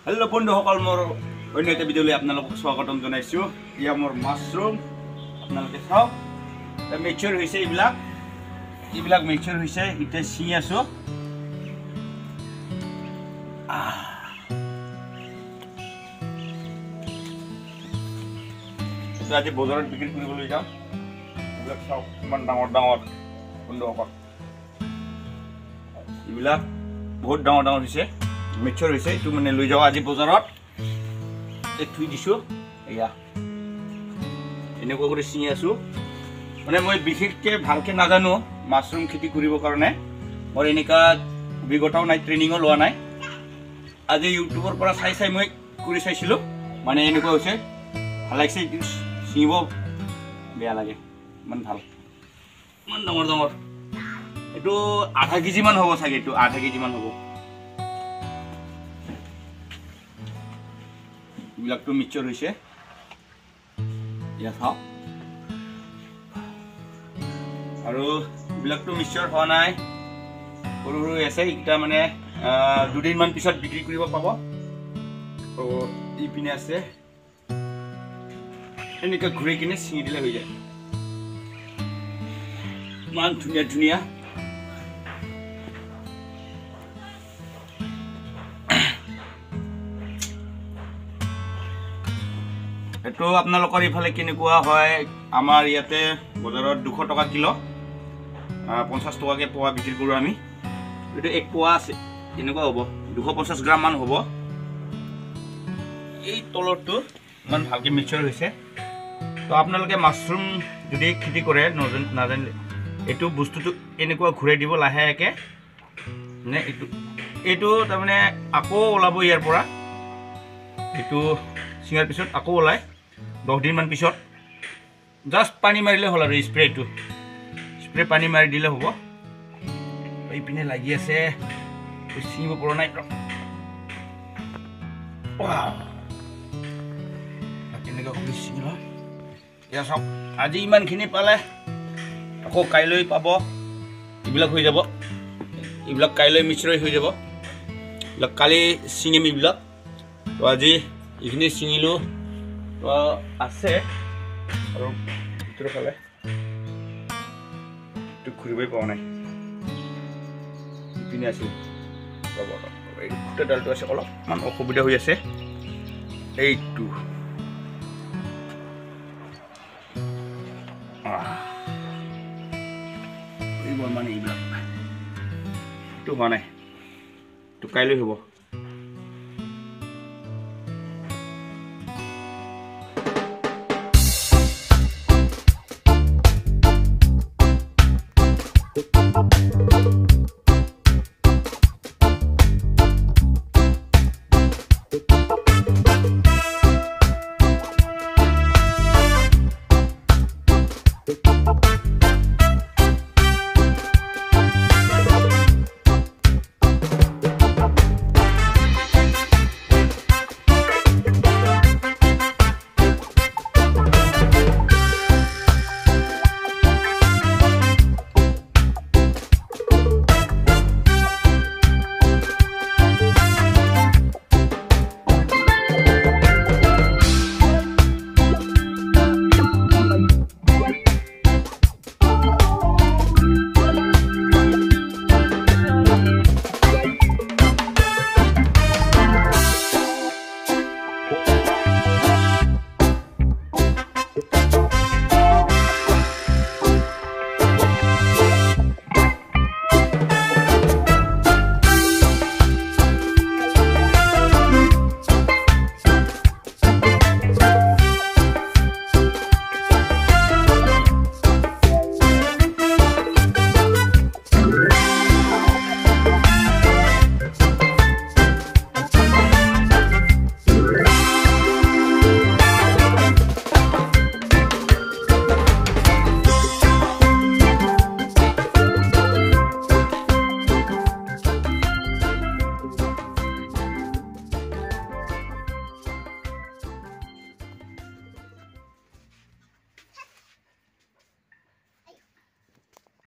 Hello बंधुসকল मोर अन्य এটা ভিডিওলৈ আপোনালোকক স্বাগতম জনাইছো। ইয়া মোর মাশরুম আপোনালোকে চাওক মেচুৰ হৈছে এইবিলাক মেচুৰ হৈছে ইতে সি আছো আজি বজাৰত বিক্ৰী কৰিবলৈ যাম। এইবিলাক চাওক ইমান ডাঙৰ বন্ধুসকল, এইবিলাক বহুত ডাঙৰ হৈছে মেচুৰ হৈছে। এইটো মানে লৈ যাওঁ আজি বজাৰত। থুই দিছো এয়া এনেকুৱা কৰি চিঙি আছো। মানে মই বিশেষকৈ ভালকৈ নাজানো মাছৰুম খেতি কৰিবৰ কাৰণে, মোৰ এনেকুৱা অভিজ্ঞতাও নাই, ট্ৰেইনিঙো লোৱা নাই। আজি ইউটিউবৰ পৰা চাই মই কৰি চাইছিলোঁ, মানে এনেকুৱা হৈছে ভাল লাগিছে। চিঙিব বেয়া লাগে, ইমান ভাল, ইমান ডাঙৰ এইটো আধা কেজিমান হ'ব চাগে, এইটো আধা কেজিমান হ'ব। এইবিলাকটো মিক্সচাৰ হৈছে, চাওক। আৰু এইবিলাকটো মিক্সচাৰ হোৱা নাই, সৰু সৰু আছে। এইকেইটা মানে দুদিনমান পিছত বিক্ৰী কৰিব পাব। ইপিনে আছে এনেকৈ ঘূৰি কিনে ছিঙি দিলে হৈ যায়। ইমান ধুনীয়া এইটো আপোনালোকৰ ইফালে কেনেকুৱা হয়? আমাৰ ইয়াতে বজাৰত 200 টকা কিলো, 50 টকাকৈ পোৱা বিক্ৰী কৰোঁ আমি। এইটো 1 পোৱা আছে, এনেকুৱা হ'ব 250 গ্ৰাম মান হ'ব। এই তলৰটো ইমান ভালকৈ মিক্সচাৰ হৈছে। তো আপোনালোকে মাছৰুম যদি খেতি কৰে নাজানিলে এইটো বস্তুটো এনেকুৱা ঘূৰাই দিব লাহেকৈ। মানে এইটো তাৰমানে আকৌ ওলাব ইয়াৰ পৰা। এইটো চিঙাৰ পিছত আকৌ ওলায় 10 দিনমান পিছত। জাষ্ট পানী মাৰিলে হ'ল আৰু স্প্ৰে পানী মাৰি দিলে হ'ব। এইপিনে লাগি আছে, চিঙিব পৰা নাই। কেনেকৈ কৰি চিঙি লওঁ এয়া চাওক। আজি ইমানখিনি পালে, আকৌ কাইলৈ পাব। এইবিলাক হৈ যাব, এইবিলাক কাইলৈ মিশ্ৰ হৈ যাব। এইবিলাক কালি চিঙিম এইবিলাক। তো আজি এইখিনি চিঙিলোঁ। তো আছে আৰু ভিতৰৰ ফালে এইটো ঘূৰিবই পোৱা নাই। ইপিনে আছিল এই গোটেই ডালটো আছে, অলপমান অসুবিধা হৈ আছে। এইটো মানে এইবিলাক এইটো হোৱা নাই, এইটো কাইলৈ হ'ব।